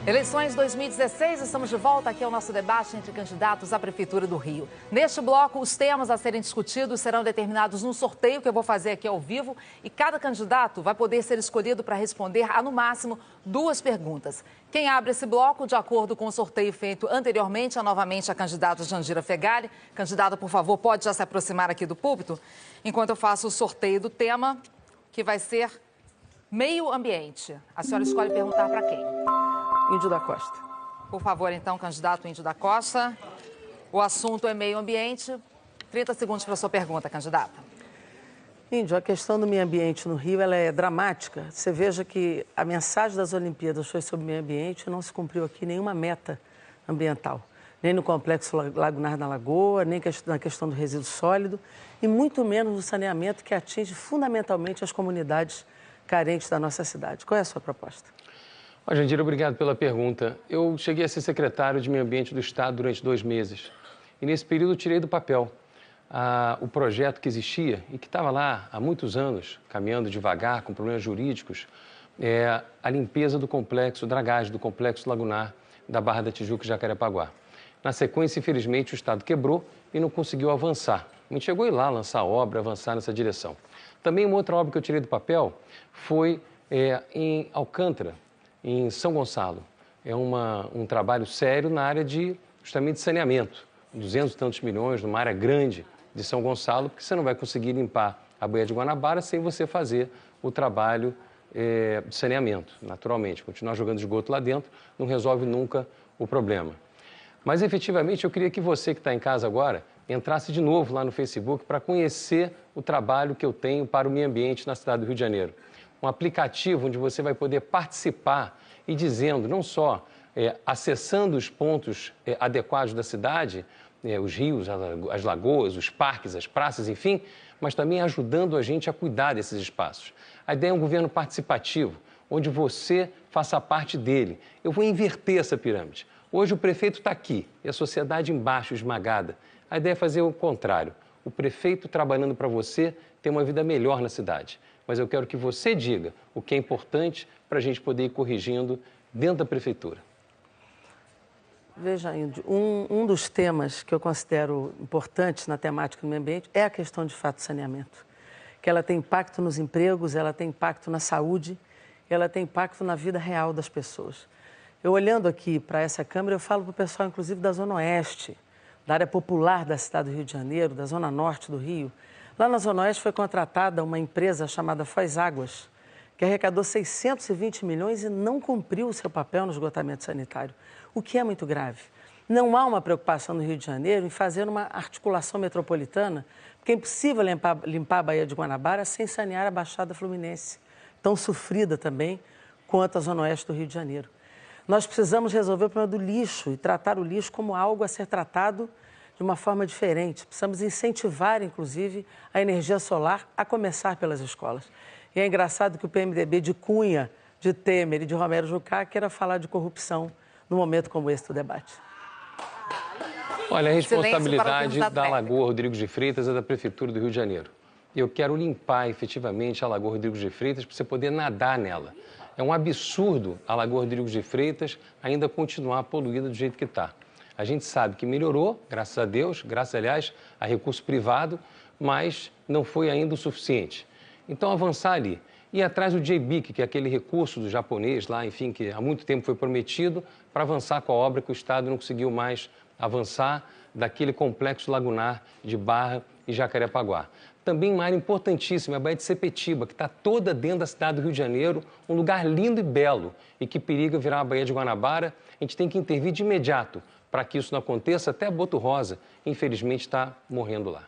Eleições 2016, estamos de volta. Aqui é o nosso debate entre candidatos à Prefeitura do Rio. Neste bloco, os temas a serem discutidos serão determinados num sorteio que eu vou fazer aqui ao vivo e cada candidato vai poder ser escolhido para responder a, no máximo, 2 perguntas. Quem abre esse bloco, de acordo com o sorteio feito anteriormente, é novamente a candidata Jandira Fegali. Candidata, por favor, pode já se aproximar aqui do púlpito, enquanto eu faço o sorteio do tema, que vai ser meio ambiente. A senhora escolhe perguntar para quem? Índio da Costa. Por favor, então, candidato Índio da Costa. O assunto é meio ambiente. 30 segundos para a sua pergunta, candidata. Índio, a questão do meio ambiente no Rio ela é dramática. Você veja que a mensagem das Olimpíadas foi sobre o meio ambiente e não se cumpriu aqui nenhuma meta ambiental. Nem no complexo lagunar da Lagoa, nem na questão do resíduo sólido e muito menos no saneamento que atinge fundamentalmente as comunidades carentes da nossa cidade. Qual é a sua proposta? Jandira, obrigado pela pergunta. Eu cheguei a ser secretário de Meio Ambiente do Estado durante 2 meses. E nesse período eu tirei do papel o projeto que existia e que estava lá há muitos anos, caminhando devagar, com problemas jurídicos, a limpeza do complexo, dragagem do complexo lagunar da Barra da Tijuca e Jacarepaguá. Na sequência, infelizmente, o Estado quebrou e não conseguiu avançar. A gente chegou a ir lá, lançar a obra, avançar nessa direção. Também uma outra obra que eu tirei do papel foi em Alcântara, em São Gonçalo. É um trabalho sério na área de, justamente, de saneamento. 200 e tantos milhões numa área grande de São Gonçalo, porque você não vai conseguir limpar a Baía de Guanabara sem você fazer o trabalho de saneamento, naturalmente. Continuar jogando esgoto lá dentro não resolve nunca o problema. Mas, efetivamente, eu queria que você que está em casa agora entrasse de novo lá no Facebook para conhecer o trabalho que eu tenho para o meio ambiente na cidade do Rio de Janeiro. Um aplicativo onde você vai poder participar e dizendo, não só acessando os pontos adequados da cidade, os rios, as lagoas, os parques, as praças, enfim, mas também ajudando a gente a cuidar desses espaços. A ideia é um governo participativo, onde você faça parte dele. Eu vou inverter essa pirâmide. Hoje o prefeito está aqui e a sociedade embaixo, esmagada. A ideia é fazer o contrário. O prefeito trabalhando para você ter uma vida melhor na cidade. Mas eu quero que você diga o que é importante para a gente poder ir corrigindo dentro da prefeitura. Veja, Índio, um dos temas que eu considero importantes na temática do meio ambiente é a questão de fato do saneamento. Que ela tem impacto nos empregos, ela tem impacto na saúde, ela tem impacto na vida real das pessoas. Eu olhando aqui para essa Câmara, eu falo para o pessoal, inclusive, da Zona Oeste, da área popular da cidade do Rio de Janeiro, da Zona Norte do Rio. Lá na Zona Oeste foi contratada uma empresa chamada Foz Águas, que arrecadou 620 milhões e não cumpriu o seu papel no esgotamento sanitário, o que é muito grave. Não há uma preocupação no Rio de Janeiro em fazer uma articulação metropolitana, porque é impossível limpar a Baía de Guanabara sem sanear a Baixada Fluminense, tão sofrida também quanto a Zona Oeste do Rio de Janeiro. Nós precisamos resolver o problema do lixo e tratar o lixo como algo a ser tratado de uma forma diferente. Precisamos incentivar, inclusive, a energia solar, a começar pelas escolas. E é engraçado que o PMDB de Cunha, de Temer e de Romero Jucá queira falar de corrupção num momento como esse do debate. Olha, a responsabilidade da Lagoa Rodrigues de Freitas é da Prefeitura do Rio de Janeiro. Eu quero limpar efetivamente a Lagoa Rodrigues de Freitas para você poder nadar nela. É um absurdo a Lagoa Rodrigues de Freitas ainda continuar poluída do jeito que está. A gente sabe que melhorou, graças a Deus, graças, aliás, a recurso privado, mas não foi ainda o suficiente. Então, avançar ali. E atrás do JBIC, que é aquele recurso do japonês lá, enfim, que há muito tempo foi prometido, para avançar com a obra que o Estado não conseguiu mais avançar, daquele complexo lagunar de Barra e Jacarepaguá. Também uma área importantíssima, a Baía de Sepetiba, que está toda dentro da cidade do Rio de Janeiro, um lugar lindo e belo, e que periga virar a Baía de Guanabara. A gente tem que intervir de imediato para que isso não aconteça. Até Boto Rosa, infelizmente, está morrendo lá.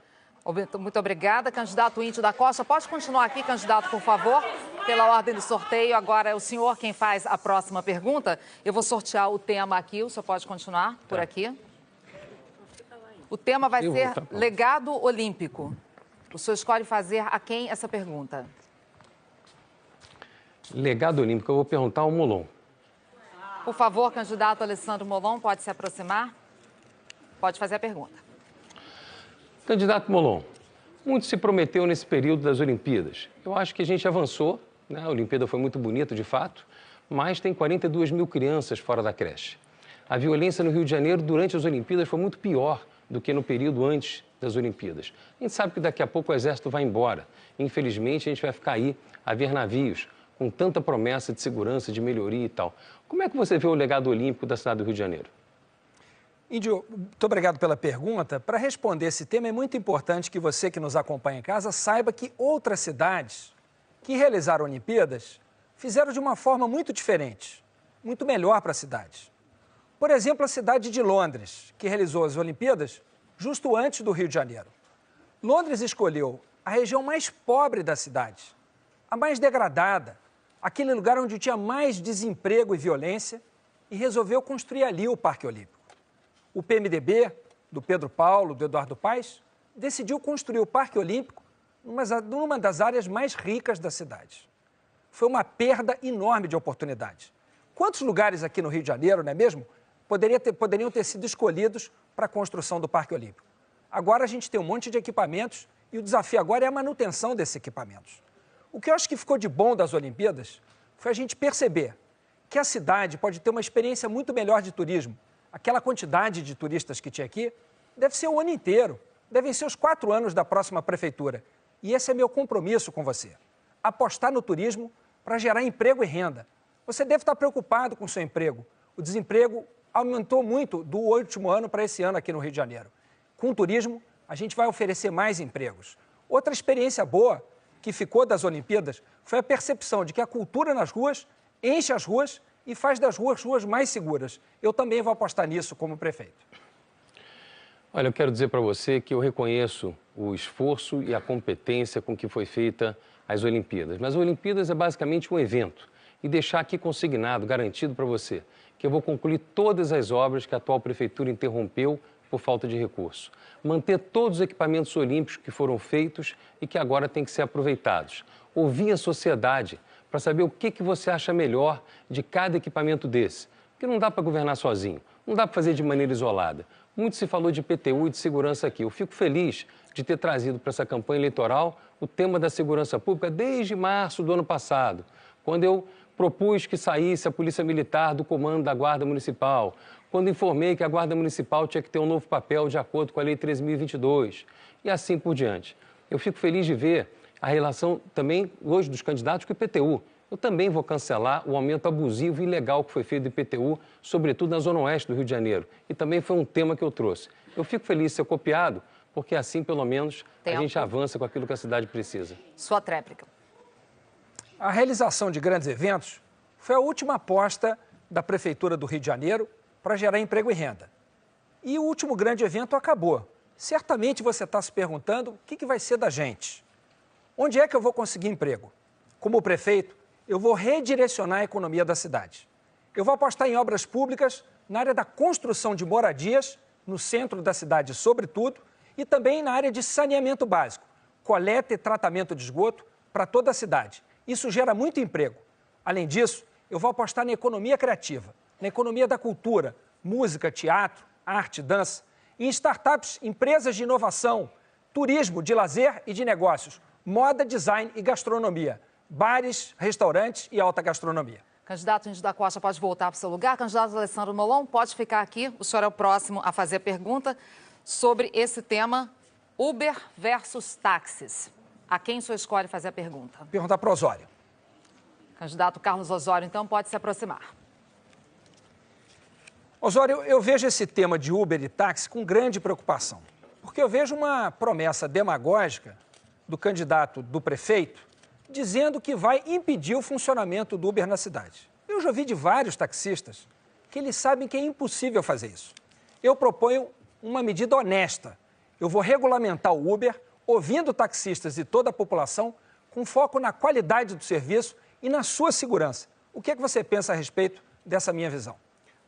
Muito obrigada, candidato Índio da Costa. Pode continuar aqui, candidato, por favor, pela ordem do sorteio. Agora é o senhor quem faz a próxima pergunta. Eu vou sortear o tema aqui, o senhor pode continuar por aqui. O tema vai ser legado olímpico. O senhor escolhe fazer a quem essa pergunta? Legado olímpico, eu vou perguntar ao Molon. Por favor, candidato Alessandro Molon, pode se aproximar? Pode fazer a pergunta. Candidato Molon, muito se prometeu nesse período das Olimpíadas. Eu acho que a gente avançou, né? A Olimpíada foi muito bonita, de fato, mas tem 42 mil crianças fora da creche. A violência no Rio de Janeiro durante as Olimpíadas foi muito pior do que no período antes das Olimpíadas. A gente sabe que daqui a pouco o Exército vai embora. Infelizmente, a gente vai ficar aí a ver navios com tanta promessa de segurança, de melhoria e tal. Como é que você vê o legado olímpico da cidade do Rio de Janeiro? Índio, muito obrigado pela pergunta. Para responder esse tema, é muito importante que você que nos acompanha em casa saiba que outras cidades que realizaram Olimpíadas fizeram de uma forma muito diferente, muito melhor para a cidade. Por exemplo, a cidade de Londres, que realizou as Olimpíadas justo antes do Rio de Janeiro. Londres escolheu a região mais pobre da cidade, a mais degradada, aquele lugar onde tinha mais desemprego e violência, e resolveu construir ali o Parque Olímpico. O PMDB, do Pedro Paulo, do Eduardo Paes, decidiu construir o Parque Olímpico numa das áreas mais ricas da cidade. Foi uma perda enorme de oportunidade. Quantos lugares aqui no Rio de Janeiro, não é mesmo, poderiam ter sido escolhidos para a construção do Parque Olímpico? Agora a gente tem um monte de equipamentos e o desafio agora é a manutenção desses equipamentos. O que eu acho que ficou de bom das Olimpíadas foi a gente perceber que a cidade pode ter uma experiência muito melhor de turismo. Aquela quantidade de turistas que tinha aqui deve ser o ano inteiro, devem ser os 4 anos da próxima prefeitura. E esse é meu compromisso com você, apostar no turismo para gerar emprego e renda. Você deve estar preocupado com o seu emprego. O desemprego aumentou muito do último ano para esse ano aqui no Rio de Janeiro. Com o turismo, a gente vai oferecer mais empregos. Outra experiência boa que ficou das Olimpíadas foi a percepção de que a cultura nas ruas enche as ruas e faz das ruas mais seguras. Eu também vou apostar nisso como prefeito. Olha, eu quero dizer para você que eu reconheço o esforço e a competência com que foi feita as Olimpíadas. Mas as Olimpíadas é basicamente um evento. E deixar aqui consignado, garantido para você, que eu vou concluir todas as obras que a atual prefeitura interrompeu por falta de recurso. Manter todos os equipamentos olímpicos que foram feitos e que agora têm que ser aproveitados. Ouvir a sociedade para saber o que você acha melhor de cada equipamento desse. Porque não dá para governar sozinho, não dá para fazer de maneira isolada. Muito se falou de IPTU e de segurança aqui. Eu fico feliz de ter trazido para essa campanha eleitoral o tema da segurança pública desde março do ano passado, quando eu propus que saísse a Polícia Militar do comando da Guarda Municipal, quando informei que a Guarda Municipal tinha que ter um novo papel de acordo com a Lei 13.022 e assim por diante. Eu fico feliz de ver a relação também hoje dos candidatos com o IPTU. Eu também vou cancelar o aumento abusivo e ilegal que foi feito do IPTU, sobretudo na Zona Oeste do Rio de Janeiro. E também foi um tema que eu trouxe. Eu fico feliz de ser copiado, porque assim, pelo menos, a gente avança com aquilo que a cidade precisa. Sua tréplica. A realização de grandes eventos foi a última aposta da Prefeitura do Rio de Janeiro para gerar emprego e renda. E o último grande evento acabou. Certamente você está se perguntando o que vai ser da gente. Onde é que eu vou conseguir emprego? Como prefeito, eu vou redirecionar a economia da cidade. Eu vou apostar em obras públicas na área da construção de moradias, no centro da cidade sobretudo, e também na área de saneamento básico, coleta e tratamento de esgoto para toda a cidade. Isso gera muito emprego. Além disso, eu vou apostar na economia criativa, na economia da cultura, música, teatro, arte, dança, em startups, empresas de inovação, turismo, de lazer e de negócios, moda, design e gastronomia, bares, restaurantes e alta gastronomia. Candidato Índio da Costa pode voltar para o seu lugar. Candidato Alessandro Molon pode ficar aqui. O senhor é o próximo a fazer a pergunta sobre esse tema, Uber versus táxis. A quem o senhor escolhe fazer a pergunta? Perguntar para o Osório. Candidato Carlos Osório, então, pode se aproximar. Osório, eu vejo esse tema de Uber e táxi com grande preocupação, porque eu vejo uma promessa demagógica do candidato do prefeito dizendo que vai impedir o funcionamento do Uber na cidade. Eu já ouvi de vários taxistas que eles sabem que é impossível fazer isso. Eu proponho uma medida honesta. Eu vou regulamentar o Uber, ouvindo taxistas e toda a população, com foco na qualidade do serviço e na sua segurança. O que é que você pensa a respeito dessa minha visão?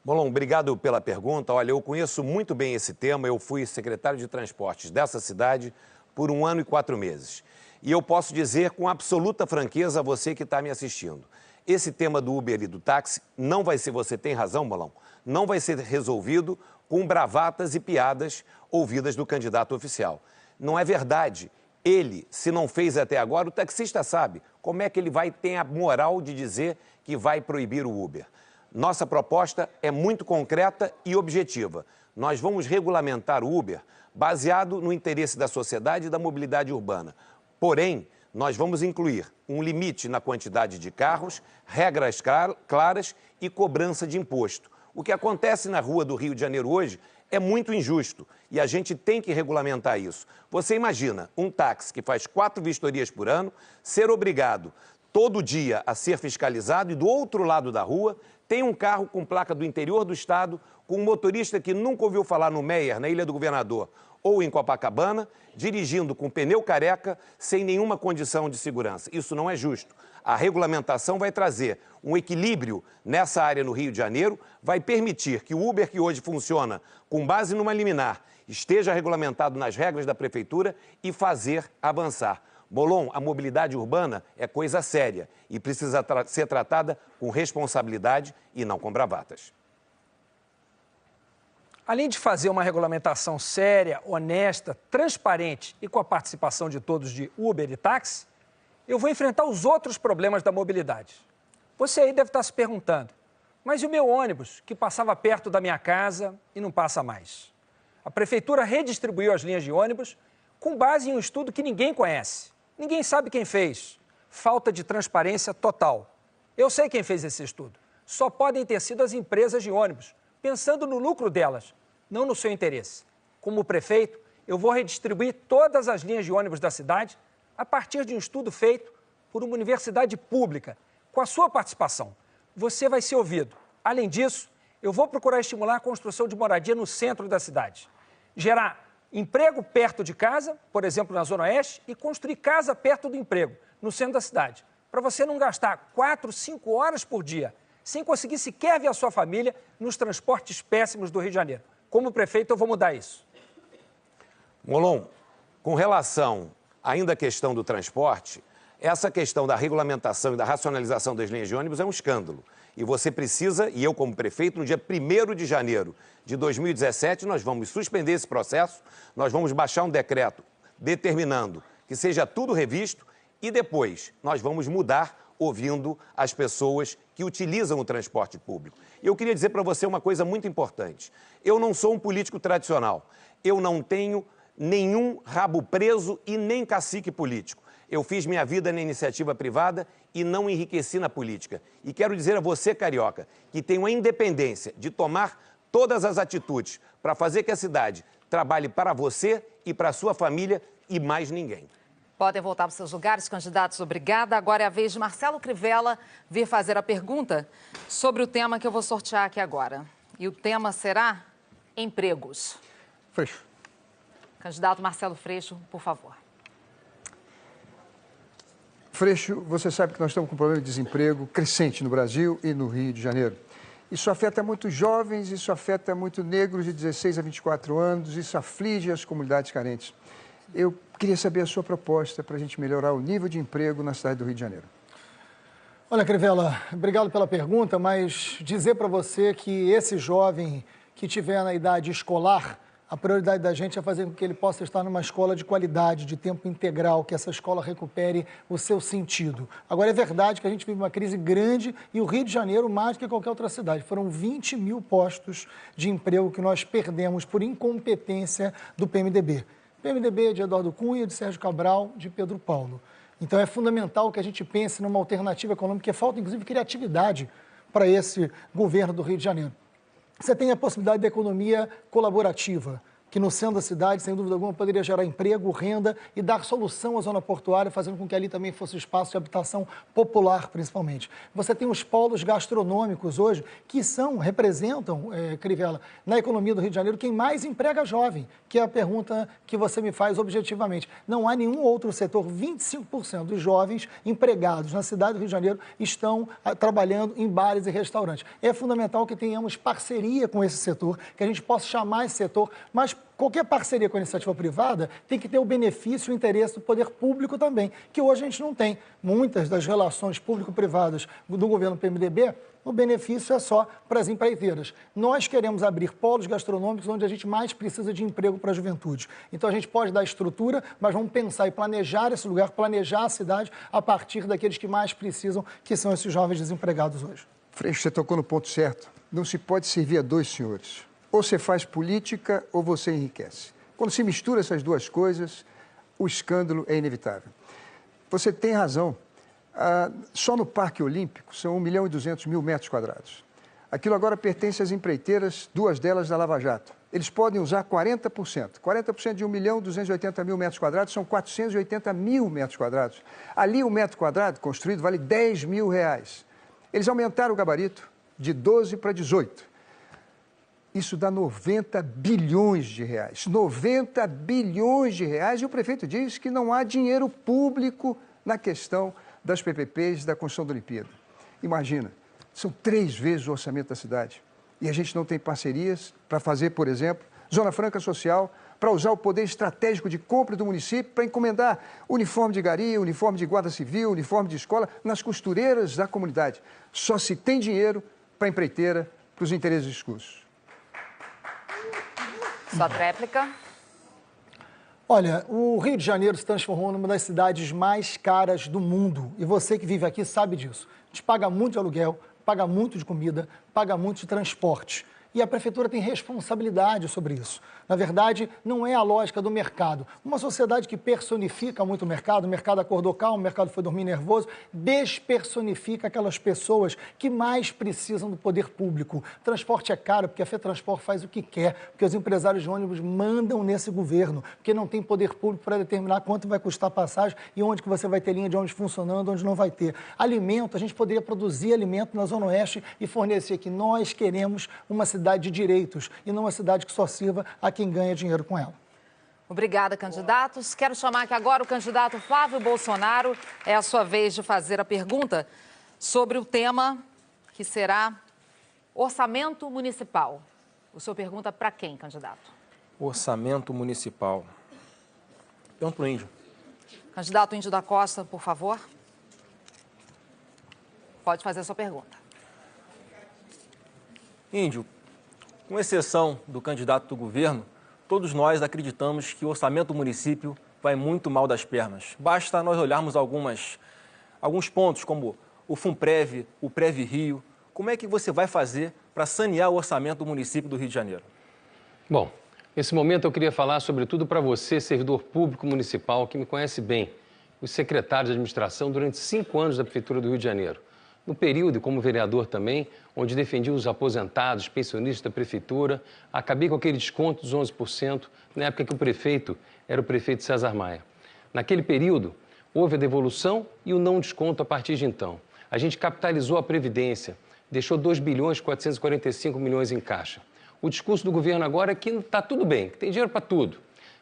Molon, obrigado pela pergunta. Olha, eu conheço muito bem esse tema. Eu fui secretário de transportes dessa cidade por 1 ano e 4 meses. E eu posso dizer com absoluta franqueza a você que está me assistindo. Esse tema do Uber e do táxi não vai ser, você tem razão, Molon, não vai ser resolvido com bravatas e piadas ouvidas do candidato oficial. Não é verdade Ele, se não fez até agora, o taxista sabe. Como é que ele vai ter a moral de dizer que vai proibir o Uber? Nossa proposta é muito concreta e objetiva. Nós vamos regulamentar o Uber baseado no interesse da sociedade e da mobilidade urbana. Porém, nós vamos incluir um limite na quantidade de carros, regras claras e cobrança de imposto. O que acontece na rua do Rio de Janeiro hoje é muito injusto e a gente tem que regulamentar isso. Você imagina um táxi que faz 4 vistorias por ano ser obrigado todo dia a ser fiscalizado e do outro lado da rua tem um carro com placa do interior do estado, com um motorista que nunca ouviu falar no Meier, na Ilha do Governador, ou em Copacabana, dirigindo com pneu careca, sem nenhuma condição de segurança. Isso não é justo. A regulamentação vai trazer um equilíbrio nessa área no Rio de Janeiro, vai permitir que o Uber, que hoje funciona com base numa liminar, esteja regulamentado nas regras da Prefeitura e fazer avançar. Molon, a mobilidade urbana é coisa séria e precisa ser tratada com responsabilidade e não com bravatas. Além de fazer uma regulamentação séria, honesta, transparente e com a participação de todos de Uber e táxi, eu vou enfrentar os outros problemas da mobilidade. Você aí deve estar se perguntando, mas e o meu ônibus, que passava perto da minha casa e não passa mais? A Prefeitura redistribuiu as linhas de ônibus com base em um estudo que ninguém conhece. Ninguém sabe quem fez. Falta de transparência total. Eu sei quem fez esse estudo. Só podem ter sido as empresas de ônibus, pensando no lucro delas, não no seu interesse. Como prefeito, eu vou redistribuir todas as linhas de ônibus da cidade a partir de um estudo feito por uma universidade pública, com a sua participação. Você vai ser ouvido. Além disso, eu vou procurar estimular a construção de moradia no centro da cidade. Gerar emprego perto de casa, por exemplo, na Zona Oeste, e construir casa perto do emprego, no centro da cidade, para você não gastar 4, 5 horas por dia sem conseguir sequer ver a sua família nos transportes péssimos do Rio de Janeiro. Como prefeito, eu vou mudar isso. Molon, com relação ainda à questão do transporte, essa questão da regulamentação e da racionalização das linhas de ônibus é um escândalo. E você precisa, e eu como prefeito, no dia 1º de janeiro de 2017, nós vamos suspender esse processo, nós vamos baixar um decreto determinando que seja tudo revisto e depois nós vamos mudar ouvindo as pessoas que utilizam o transporte público. Eu queria dizer para você uma coisa muito importante. Eu não sou um político tradicional. Eu não tenho nenhum rabo preso e nem cacique político. Eu fiz minha vida na iniciativa privada e não enriqueci na política. E quero dizer a você, carioca, que tenho a independência de tomar todas as atitudes para fazer que a cidade trabalhe para você e para a sua família e mais ninguém. Podem voltar para os seus lugares, candidatos. Obrigada. Agora é a vez de Marcelo Crivella vir fazer a pergunta sobre o tema que eu vou sortear aqui agora. E o tema será empregos. Freixo. Candidato Marcelo Freixo, por favor. Freixo, você sabe que nós estamos com um problema de desemprego crescente no Brasil e no Rio de Janeiro. Isso afeta muitos jovens, isso afeta muito negros de 16 a 24 anos, isso aflige as comunidades carentes. Eu queria saber a sua proposta para a gente melhorar o nível de emprego na cidade do Rio de Janeiro. Olha, Crivella, obrigado pela pergunta, mas dizer para você que esse jovem que tiver na idade escolar, a prioridade da gente é fazer com que ele possa estar numa escola de qualidade, de tempo integral, que essa escola recupere o seu sentido. Agora, é verdade que a gente vive uma crise grande e o Rio de Janeiro, mais do que qualquer outra cidade, foram 20 mil postos de emprego que nós perdemos por incompetência do PMDB. PMDB de Eduardo Cunha, de Sérgio Cabral, de Pedro Paulo. Então, é fundamental que a gente pense numa alternativa econômica, porque falta, inclusive, criatividade para esse governo do Rio de Janeiro. Você tem a possibilidade da economia colaborativa, que no centro da cidade, sem dúvida alguma, poderia gerar emprego, renda e dar solução à zona portuária, fazendo com que ali também fosse espaço de habitação popular, principalmente. Você tem os polos gastronômicos hoje, que representam, Crivella, na economia do Rio de Janeiro, quem mais emprega jovem, que é a pergunta que você me faz objetivamente. Não há nenhum outro setor, 25% dos jovens empregados na cidade do Rio de Janeiro estão trabalhando em bares e restaurantes. É fundamental que tenhamos parceria com esse setor, que a gente possa chamar esse setor, mas qualquer parceria com a iniciativa privada tem que ter o benefício e o interesse do poder público também, que hoje a gente não tem. Muitas das relações público-privadas do governo PMDB o benefício é só para as empreiteiras. Nós queremos abrir polos gastronômicos onde a gente mais precisa de emprego para a juventude. Então a gente pode dar estrutura, mas vamos pensar e planejar esse lugar, planejar a cidade a partir daqueles que mais precisam, que são esses jovens desempregados hoje. Freixo, você tocou no ponto certo. Não se pode servir a dois senhores. Ou você faz política ou você enriquece. Quando se mistura essas duas coisas, o escândalo é inevitável. Você tem razão. Só no Parque Olímpico são 1.200.000 metros quadrados. Aquilo agora pertence às empreiteiras, duas delas da Lava Jato. Eles podem usar 40%. 40% de 1.280.000 metros quadrados são 480.000 metros quadrados. Ali, um metro quadrado construído vale R$10.000. Eles aumentaram o gabarito de 12 para 18. Isso dá 90 bilhões de reais. 90 bilhões de reais. E o prefeito diz que não há dinheiro público na questão das PPPs da construção da Olimpíada. Imagina, são 3 vezes o orçamento da cidade. E a gente não tem parcerias para fazer, por exemplo, Zona Franca Social, para usar o poder estratégico de compra do município para encomendar uniforme de gari, uniforme de guarda civil, uniforme de escola nas costureiras da comunidade. Só se tem dinheiro para a empreiteira, para os interesses escusos. Sua réplica. Olha, o Rio de Janeiro se transformou numa das cidades mais caras do mundo. E você que vive aqui sabe disso. A gente paga muito de aluguel, paga muito de comida, paga muito de transporte. E a prefeitura tem responsabilidade sobre isso. Na verdade, não é a lógica do mercado. Uma sociedade que personifica muito o mercado acordou calmo, o mercado foi dormir nervoso, despersonifica aquelas pessoas que mais precisam do poder público. Transporte é caro, porque a FETransport faz o que quer, porque os empresários de ônibus mandam nesse governo, porque não tem poder público para determinar quanto vai custar a passagem e onde que você vai ter linha de ônibus funcionando, onde não vai ter. Alimento, a gente poderia produzir alimento na Zona Oeste e fornecer aqui. Nós queremos uma cidade de direitos e não uma cidade que só sirva a quem ganha dinheiro com ela. Obrigada, candidatos. Quero chamar aqui agora o candidato Flávio Bolsonaro. É a sua vez de fazer a pergunta sobre o tema que será orçamento municipal. O senhor pergunta para quem, candidato? Orçamento municipal. Pergunta para o Índio. Candidato Índio da Costa, por favor. Pode fazer a sua pergunta. Índio, com exceção do candidato do governo, todos nós acreditamos que o orçamento do município vai muito mal das pernas. Basta nós olharmos alguns pontos, como o FUNPREV, o Prev Rio. Como é que você vai fazer para sanear o orçamento do município do Rio de Janeiro? Bom, nesse momento eu queria falar sobretudo para você, servidor público municipal, que me conhece bem, os secretários de administração durante 5 anos da Prefeitura do Rio de Janeiro. No período, como vereador também, onde defendi os aposentados, pensionistas da Prefeitura, acabei com aquele desconto dos 11%, na época que o prefeito era o prefeito César Maia. Naquele período, houve a devolução e o não desconto a partir de então. A gente capitalizou a Previdência, deixou 2.445 bilhões em caixa. O discurso do governo agora é que está tudo bem, que tem dinheiro para tudo.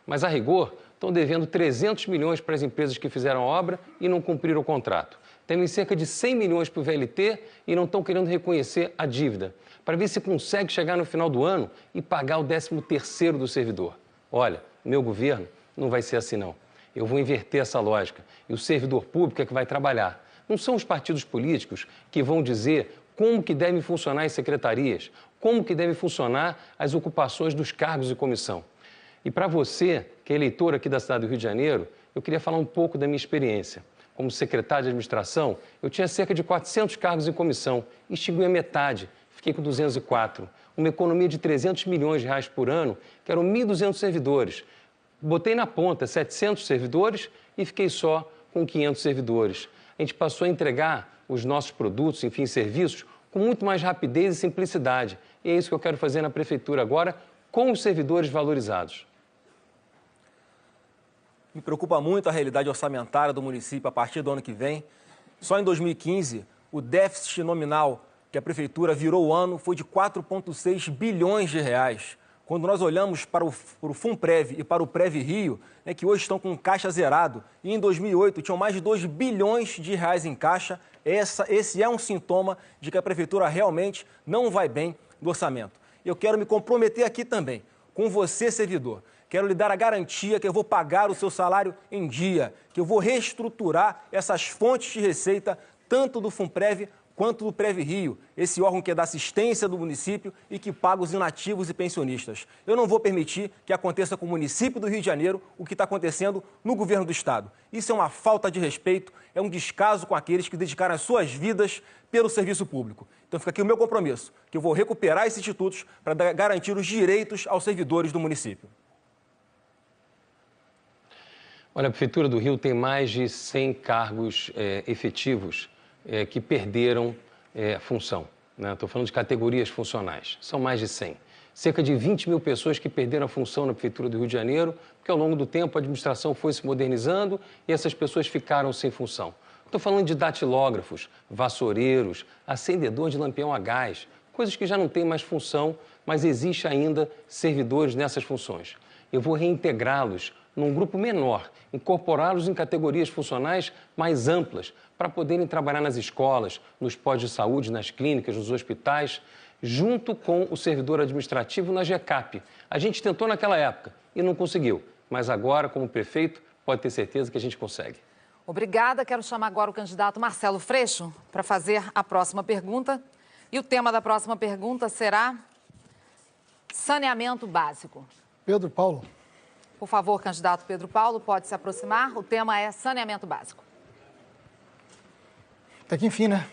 Mas, a rigor, estão devendo 300 milhões para as empresas que fizeram a obra e não cumpriram o contrato. Tem cerca de 100 milhões para o VLT e não estão querendo reconhecer a dívida, para ver se consegue chegar no final do ano e pagar o 13º do servidor. Olha, meu governo não vai ser assim não. Eu vou inverter essa lógica e o servidor público é que vai trabalhar. Não são os partidos políticos que vão dizer como que devem funcionar as secretarias, como que devem funcionar as ocupações dos cargos de comissão. E para você, que é eleitor aqui da cidade do Rio de Janeiro, eu queria falar um pouco da minha experiência. Como secretário de administração, eu tinha cerca de 400 cargos em comissão, extingui a metade, fiquei com 204. Uma economia de 300 milhões de reais por ano, que eram 1.200 servidores. Botei na ponta 700 servidores e fiquei só com 500 servidores. A gente passou a entregar os nossos produtos, enfim, serviços, com muito mais rapidez e simplicidade. E é isso que eu quero fazer na Prefeitura agora, com os servidores valorizados. Me preocupa muito a realidade orçamentária do município a partir do ano que vem. Só em 2015, o déficit nominal que a Prefeitura virou o ano foi de 4,6 bilhões de reais. Quando nós olhamos para o FUNPREV e para o Prev Rio, que hoje estão com caixa zerado, e em 2008 tinham mais de 2 bilhões de reais em caixa, esse é um sintoma de que a Prefeitura realmente não vai bem do orçamento. Eu quero me comprometer aqui também, com você, servidor. Quero lhe dar a garantia que eu vou pagar o seu salário em dia, que eu vou reestruturar essas fontes de receita, tanto do FUNPREV quanto do Preve Rio, esse órgão que é da assistência do município e que paga os inativos e pensionistas. Eu não vou permitir que aconteça com o município do Rio de Janeiro o que está acontecendo no governo do estado. Isso é uma falta de respeito, é um descaso com aqueles que dedicaram as suas vidas pelo serviço público. Então fica aqui o meu compromisso, que eu vou recuperar esses institutos para garantir os direitos aos servidores do município. Olha, a Prefeitura do Rio tem mais de 100 cargos efetivos que perderam função. Estou falando de categorias funcionais. São mais de 100. Cerca de 20 mil pessoas que perderam a função na Prefeitura do Rio de Janeiro, porque ao longo do tempo a administração foi se modernizando e essas pessoas ficaram sem função. Estou falando de datilógrafos, vassoureiros, acendedor de lampião a gás, coisas que já não têm mais função, mas existe ainda servidores nessas funções. Eu vou reintegrá-los num grupo menor, incorporá-los em categorias funcionais mais amplas, para poderem trabalhar nas escolas, nos postos de saúde, nas clínicas, nos hospitais, junto com o servidor administrativo na GECAP. A gente tentou naquela época e não conseguiu, mas agora, como prefeito, pode ter certeza que a gente consegue. Obrigada. Quero chamar agora o candidato Marcelo Freixo para fazer a próxima pergunta. E o tema da próxima pergunta será saneamento básico. Pedro Paulo. Por favor, candidato Pedro Paulo, pode se aproximar. O tema é saneamento básico. Até que enfim, né?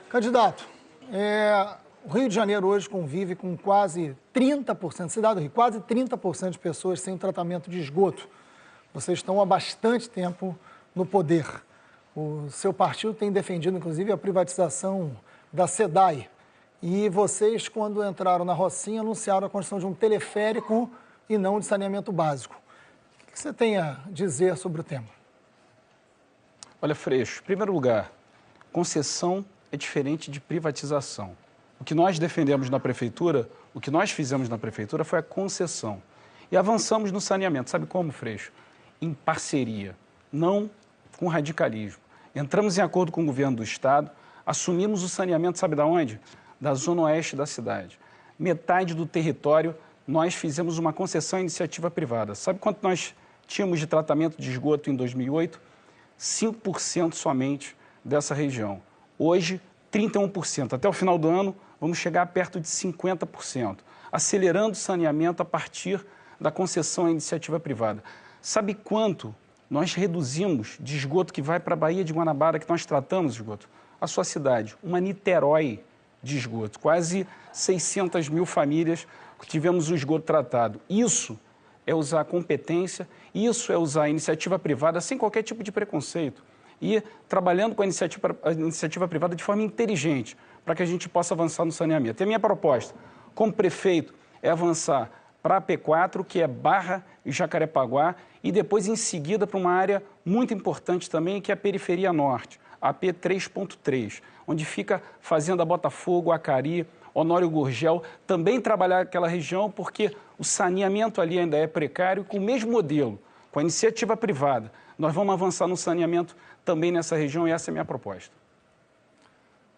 Candidato, o Rio de Janeiro hoje convive com quase 30%, cidade do Rio, quase 30% de pessoas sem tratamento de esgoto. Vocês estão há bastante tempo no poder. O seu partido tem defendido, inclusive, a privatização da SEDAI. E vocês, quando entraram na Rocinha, anunciaram a construção de um teleférico e não de saneamento básico. O que você tem a dizer sobre o tema? Olha, Freixo, em primeiro lugar, concessão é diferente de privatização. O que nós defendemos na Prefeitura, o que nós fizemos na Prefeitura foi a concessão. E avançamos no saneamento. Sabe como, Freixo? Em parceria, não com radicalismo. Entramos em acordo com o governo do Estado, assumimos o saneamento, sabe de onde? Da zona oeste da cidade. Metade do território, nós fizemos uma concessão à iniciativa privada. Sabe quanto nós tínhamos de tratamento de esgoto em 2008? 5% somente dessa região. Hoje, 31%. Até o final do ano, vamos chegar perto de 50%, acelerando o saneamento a partir da concessão à iniciativa privada. Sabe quanto nós reduzimos de esgoto que vai para a Baía de Guanabara, que nós tratamos de esgoto? A sua cidade, uma Niterói de esgoto. Quase 600 mil famílias que tivemos o esgoto tratado. Isso é usar a competência, isso é usar a iniciativa privada sem qualquer tipo de preconceito e trabalhando com a iniciativa privada de forma inteligente para que a gente possa avançar no saneamento. E a minha proposta, como prefeito, é avançar para a P4, que é Barra e Jacarepaguá, e depois, em seguida, para uma área muito importante também, que é a Periferia Norte, a P3.3, onde fica Fazenda Botafogo, Acari, Honório Gurgel, também trabalhar aquela região, porque o saneamento ali ainda é precário, com o mesmo modelo, com a iniciativa privada. Nós vamos avançar no saneamento também nessa região e essa é a minha proposta.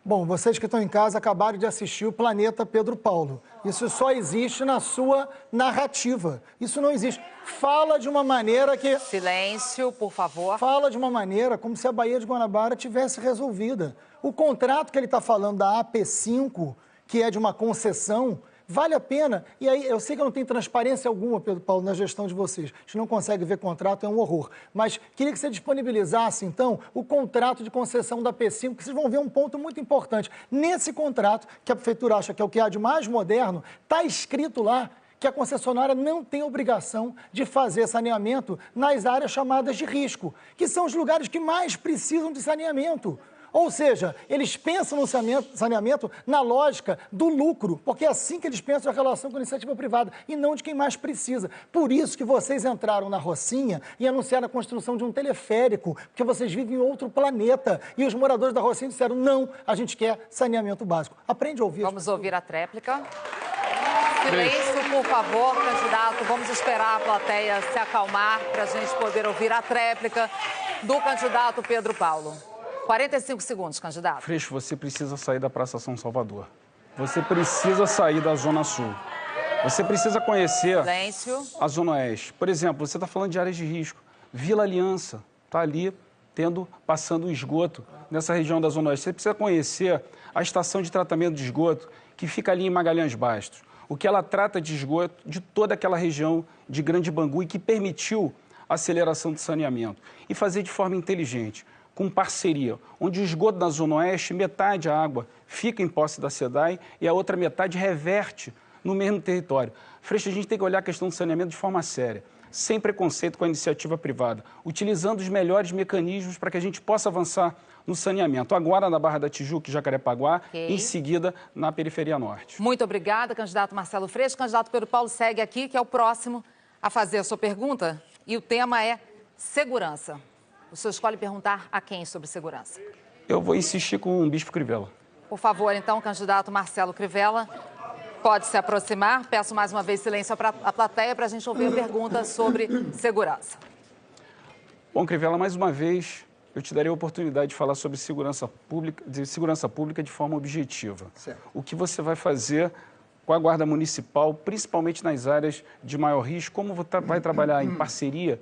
Bom, vocês que estão em casa acabaram de assistir o Planeta Pedro Paulo. Isso só existe na sua narrativa. Isso não existe. Fala de uma maneira que... Silêncio, por favor. Fala de uma maneira como se a Baía de Guanabara tivesse resolvida. O contrato que ele está falando da AP5, que é de uma concessão, vale a pena. E aí, eu sei que não tem transparência alguma, Pedro Paulo, na gestão de vocês. A gente não consegue ver contrato, é um horror. Mas queria que você disponibilizasse, então, o contrato de concessão da AP5, que vocês vão ver um ponto muito importante. Nesse contrato, que a Prefeitura acha que é o que há de mais moderno, está escrito lá que a concessionária não tem obrigação de fazer saneamento nas áreas chamadas de risco, que são os lugares que mais precisam de saneamento. Ou seja, eles pensam no saneamento na lógica do lucro, porque é assim que eles pensam a relação com a iniciativa privada e não de quem mais precisa. Por isso que vocês entraram na Rocinha e anunciaram a construção de um teleférico, porque vocês vivem em outro planeta. E os moradores da Rocinha disseram, não, a gente quer saneamento básico. Aprende a ouvir. Vamos ouvir a tréplica. Silêncio, por favor, candidato. Vamos esperar a plateia se acalmar para a gente poder ouvir a tréplica do candidato Pedro Paulo. 45 segundos, candidato. Freixo, você precisa sair da Praça São Salvador. Você precisa sair da Zona Sul. Você precisa conhecer a Zona Oeste. Por exemplo, você está falando de áreas de risco. Vila Aliança está ali passando o esgoto nessa região da Zona Oeste. Você precisa conhecer a estação de tratamento de esgoto que fica ali em Magalhães Bastos. O que ela trata de esgoto de toda aquela região de Grande Bangu e que permitiu a aceleração do saneamento. E fazer de forma inteligente, com parceria, onde o esgoto da Zona Oeste, metade da água fica em posse da SEDAI e a outra metade reverte no mesmo território. Freixo, a gente tem que olhar a questão do saneamento de forma séria, sem preconceito com a iniciativa privada, utilizando os melhores mecanismos para que a gente possa avançar no saneamento. Agora na Barra da Tijuca e Jacarepaguá, em seguida na periferia norte. Muito obrigada, candidato Marcelo Freixo. Candidato Pedro Paulo segue aqui, que é o próximo a fazer a sua pergunta. E o tema é segurança. O senhor escolhe perguntar a quem sobre segurança? Eu vou insistir com o Bispo Crivella. Por favor, então, candidato Marcelo Crivella, pode se aproximar. Peço mais uma vez silêncio à plateia para a gente ouvir a pergunta sobre segurança. Bom, Crivella, mais uma vez, eu te darei a oportunidade de falar sobre segurança pública de forma objetiva. Certo. O que você vai fazer com a Guarda Municipal, principalmente nas áreas de maior risco, como vai trabalhar em parceria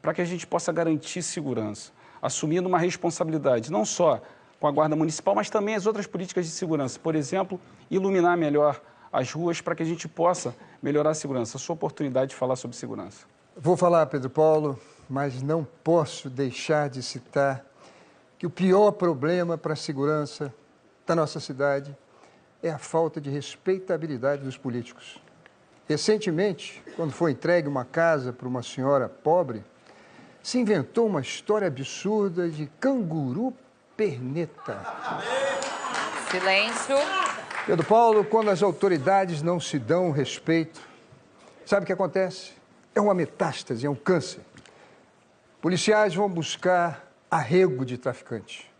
para que a gente possa garantir segurança, assumindo uma responsabilidade, não só com a Guarda Municipal, mas também as outras políticas de segurança. Por exemplo, iluminar melhor as ruas para que a gente possa melhorar a segurança. A sua oportunidade de falar sobre segurança. Vou falar, Pedro Paulo, mas não posso deixar de citar que o pior problema para a segurança da nossa cidade é a falta de respeitabilidade dos políticos. Recentemente, quando foi entregue uma casa para uma senhora pobre, se inventou uma história absurda de canguru perneta. Silêncio. Pedro Paulo, quando as autoridades não se dão respeito, sabe o que acontece? É uma metástase, é um câncer. Policiais vão buscar arrego de traficante.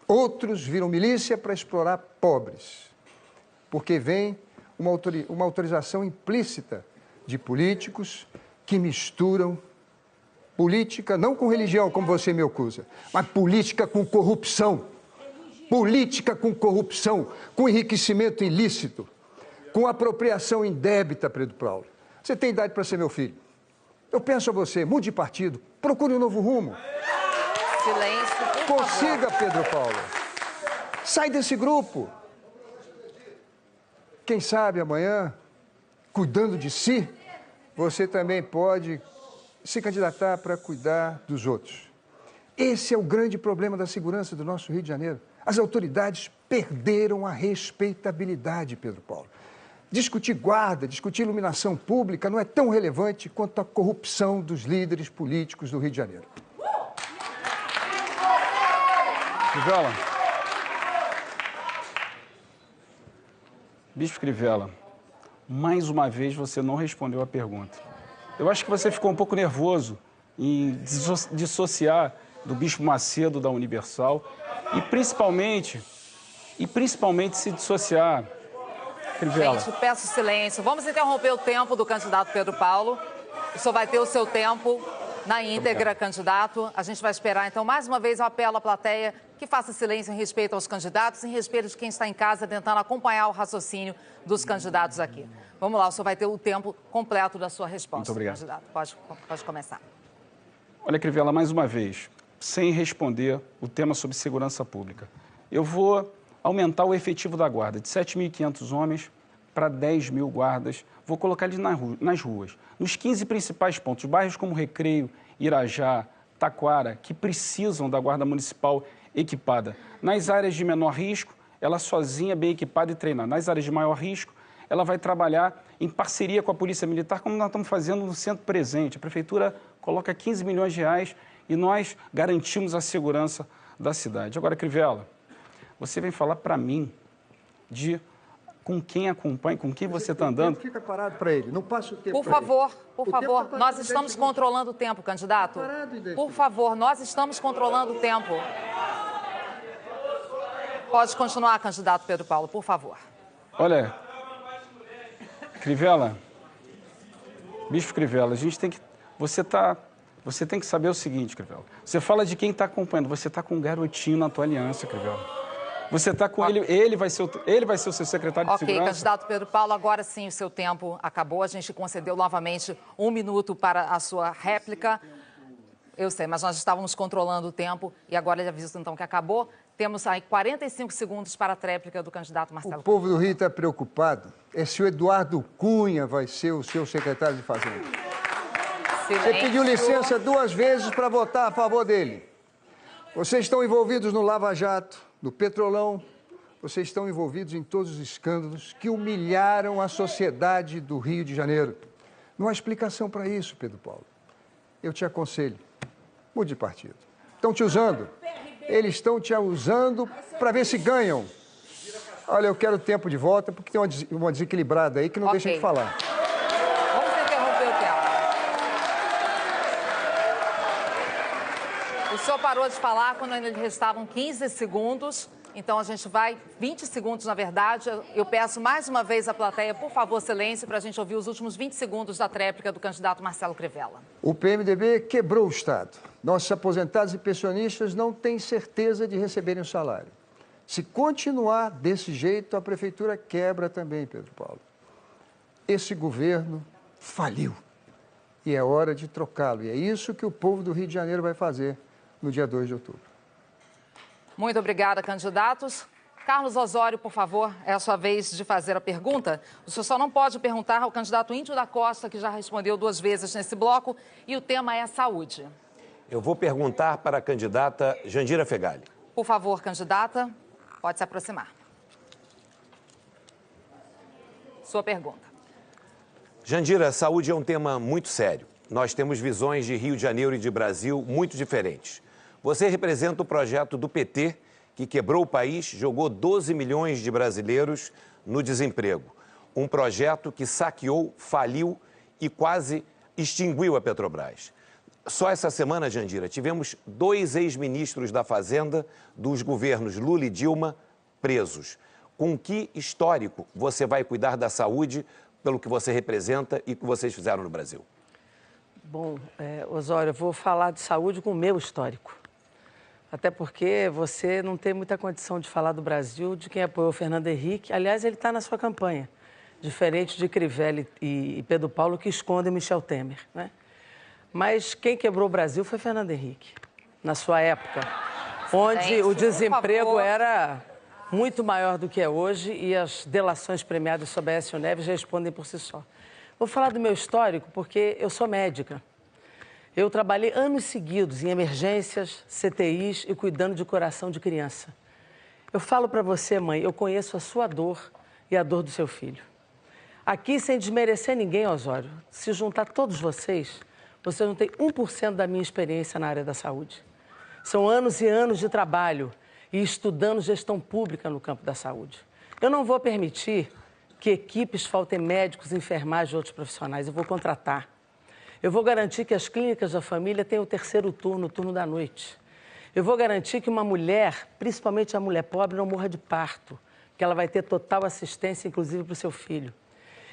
Outros viram milícia para explorar pobres, porque vem uma autorização implícita de políticos que misturam política, não com religião, como você me acusa, mas política com corrupção. Política com corrupção, com enriquecimento ilícito, com apropriação indébita, Pedro Paulo. Você tem idade para ser meu filho. Eu penso a você, mude de partido, procure um novo rumo. Silêncio, por Consiga, favor. Pedro Paulo. Sai desse grupo. Quem sabe amanhã, cuidando de si, você também pode se candidatar para cuidar dos outros. Esse é o grande problema da segurança do nosso Rio de Janeiro. As autoridades perderam a respeitabilidade, Pedro Paulo. Discutir guarda, discutir iluminação pública não é tão relevante quanto a corrupção dos líderes políticos do Rio de Janeiro. Crivella. Bispo Crivella, mais uma vez você não respondeu a pergunta. Eu acho que você ficou um pouco nervoso em dissociar do Bispo Macedo da Universal e principalmente se dissociar, Crivella. Gente, peço silêncio. Vamos interromper o tempo do candidato Pedro Paulo. O senhor vai ter o seu tempo na íntegra, candidato. A gente vai esperar, então, mais uma vez, eu apelo à plateia que faça silêncio em respeito aos candidatos, em respeito de quem está em casa tentando acompanhar o raciocínio dos candidatos aqui. Vamos lá, o senhor vai ter o tempo completo da sua resposta. Muito obrigado. Candidato, pode começar. Olha, Crivella, mais uma vez, sem responder o tema sobre segurança pública. Eu vou aumentar o efetivo da guarda de 7.500 homens para 10 mil guardas. Vou colocar eles nas ruas, nos 15 principais pontos, bairros como Recreio, Irajá, Taquara, que precisam da guarda municipal equipada. Nas áreas de menor risco, ela sozinha, bem equipada e treinada. Nas áreas de maior risco, ela vai trabalhar em parceria com a Polícia Militar, como nós estamos fazendo no Centro Presente. A Prefeitura coloca 15 milhões de reais e nós garantimos a segurança da cidade. Agora, Crivella, você vem falar para mim de com quem acompanha, com quem você está andando. Fica parado para ele, não passa o tempo. Por favor, nós estamos controlando o tempo, candidato. Por favor, nós estamos controlando o tempo. Pode continuar, candidato Pedro Paulo, por favor. Olha, Crivella, Bispo Crivella, a gente tem que... Você tem que saber o seguinte, Crivella. Você fala de quem está acompanhando, você está com um garotinho na tua aliança, Crivella. Você está com ele vai ser o seu secretário de segurança. Ok, candidato Pedro Paulo, agora sim o seu tempo acabou. A gente concedeu novamente 1 minuto para a sua réplica. Eu sei, mas nós estávamos controlando o tempo e agora ele avisa então que acabou. Temos aí 45 segundos para a tréplica do candidato Marcelo. O povo do Rio está preocupado. É se o Eduardo Cunha vai ser o seu secretário de Fazenda. Silêncio. Você pediu licença 2 vezes para votar a favor dele. Vocês estão envolvidos no Lava Jato, no Petrolão. Vocês estão envolvidos em todos os escândalos que humilharam a sociedade do Rio de Janeiro. Não há explicação para isso, Pedro Paulo. Eu te aconselho, mude de partido. Estão te usando. Eles estão te usando para ver se ganham. Olha, eu quero tempo de volta, porque tem uma desequilibrada aí que não deixa de falar. Vamos interromper o tempo. O senhor parou de falar quando ainda restavam 15 segundos. Então, a gente vai, 20 segundos, na verdade. Eu peço mais uma vez à plateia, por favor, silêncio, para a gente ouvir os últimos 20 segundos da tréplica do candidato Marcelo Crivella. O PMDB quebrou o Estado. Nossos aposentados e pensionistas não têm certeza de receberem o salário. Se continuar desse jeito, a Prefeitura quebra também, Pedro Paulo. Esse governo faliu. E é hora de trocá-lo. E é isso que o povo do Rio de Janeiro vai fazer no dia 2 de outubro. Muito obrigada, candidatos. Carlos Osório, por favor, é a sua vez de fazer a pergunta. O senhor só não pode perguntar ao candidato Índio da Costa, que já respondeu 2 vezes nesse bloco, e o tema é saúde. Eu vou perguntar para a candidata Jandira Fegali. Por favor, candidata, pode se aproximar. Sua pergunta. Jandira, saúde é um tema muito sério. Nós temos visões de Rio de Janeiro e de Brasil muito diferentes. Você representa o projeto do PT, que quebrou o país, jogou 12 milhões de brasileiros no desemprego. Um projeto que saqueou, faliu e quase extinguiu a Petrobras. Só essa semana, Jandira, tivemos 2 ex-ministros da Fazenda dos governos Lula e Dilma presos. Com que histórico você vai cuidar da saúde pelo que você representa e que vocês fizeram no Brasil? Bom, Osório, eu vou falar de saúde com o meu histórico. Até porque você não tem muita condição de falar do Brasil, de quem apoiou o Fernando Henrique. Aliás, ele está na sua campanha, diferente de Crivella e Pedro Paulo, que escondem Michel Temer, né? Mas quem quebrou o Brasil foi Fernando Henrique, na sua época, onde o desemprego era muito maior do que é hoje e as delações premiadas sobre a Aécio Neves respondem por si só. Vou falar do meu histórico porque eu sou médica. Eu trabalhei anos seguidos em emergências, CTIs e cuidando de coração de criança. Eu falo para você, mãe, eu conheço a sua dor e a dor do seu filho. Aqui, sem desmerecer ninguém, Osório, se juntar todos vocês não têm 1% da minha experiência na área da saúde. São anos e anos de trabalho e estudando gestão pública no campo da saúde. Eu não vou permitir que equipes faltem médicos, enfermagem e outros profissionais. Eu vou contratar. Eu vou garantir que as clínicas da família tenham o 3º turno, o turno da noite. Eu vou garantir que uma mulher, principalmente a mulher pobre, não morra de parto, que ela vai ter total assistência, inclusive para o seu filho.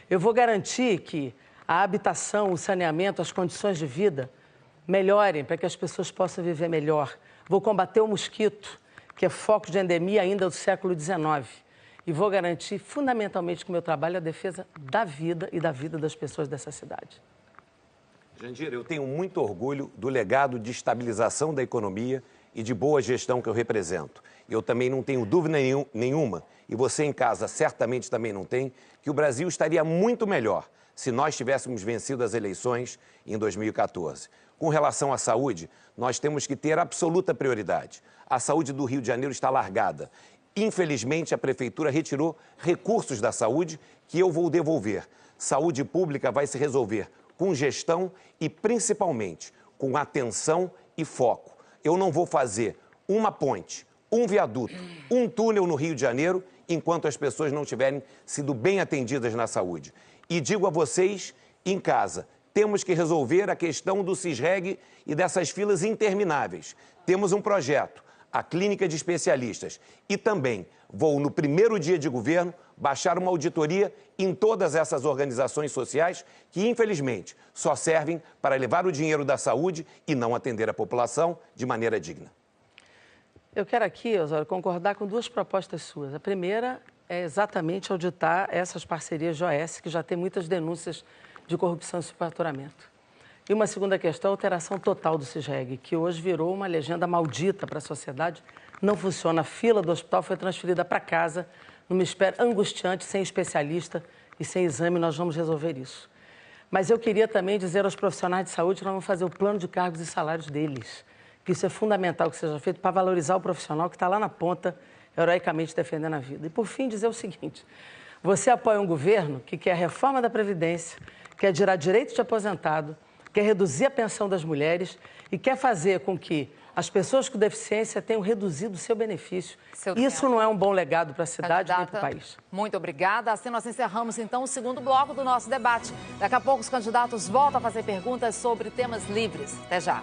Eu vou garantir que a habitação, o saneamento, as condições de vida melhorem para que as pessoas possam viver melhor. Vou combater o mosquito, que é foco de endemia ainda do século XIX. E vou garantir, fundamentalmente, que o meu trabalho é a defesa da vida e da vida das pessoas dessa cidade. Jandira, eu tenho muito orgulho do legado de estabilização da economia e de boa gestão que eu represento. Eu também não tenho dúvida nenhuma, e você em casa certamente também não tem, que o Brasil estaria muito melhor se nós tivéssemos vencido as eleições em 2014. Com relação à saúde, nós temos que ter absoluta prioridade. A saúde do Rio de Janeiro está largada. Infelizmente, a Prefeitura retirou recursos da saúde que eu vou devolver. Saúde pública vai se resolver com gestão e, principalmente, com atenção e foco. Eu não vou fazer uma ponte, um viaduto, um túnel no Rio de Janeiro enquanto as pessoas não tiverem sido bem atendidas na saúde. E digo a vocês, em casa, temos que resolver a questão do CISREG e dessas filas intermináveis. Temos um projeto, a Clínica de Especialistas, e também vou, no primeiro dia de governo, baixar uma auditoria em todas essas organizações sociais que, infelizmente, só servem para levar o dinheiro da saúde e não atender a população de maneira digna. Eu quero aqui, Osório, concordar com 2 propostas suas. A primeira é exatamente auditar essas parcerias de OS, que já tem muitas denúncias de corrupção e superfaturamento. E uma segunda questão, a alteração total do CISREG, que hoje virou uma legenda maldita para a sociedade. Não funciona. A fila do hospital foi transferida para casa, numa espera angustiante, sem especialista e sem exame. Nós vamos resolver isso. Mas eu queria também dizer aos profissionais de saúde que nós vamos fazer o plano de cargos e salários deles. Que isso é fundamental que seja feito para valorizar o profissional que está lá na ponta, heroicamente defendendo a vida. E, por fim, dizer o seguinte: você apoia um governo que quer a reforma da Previdência, quer tirar direito de aposentado, quer reduzir a pensão das mulheres e quer fazer com que as pessoas com deficiência tenham reduzido o seu benefício. Isso não é um bom legado para a cidade nem para o país. Muito obrigada. Assim nós encerramos, então, o segundo bloco do nosso debate. Daqui a pouco os candidatos voltam a fazer perguntas sobre temas livres. Até já.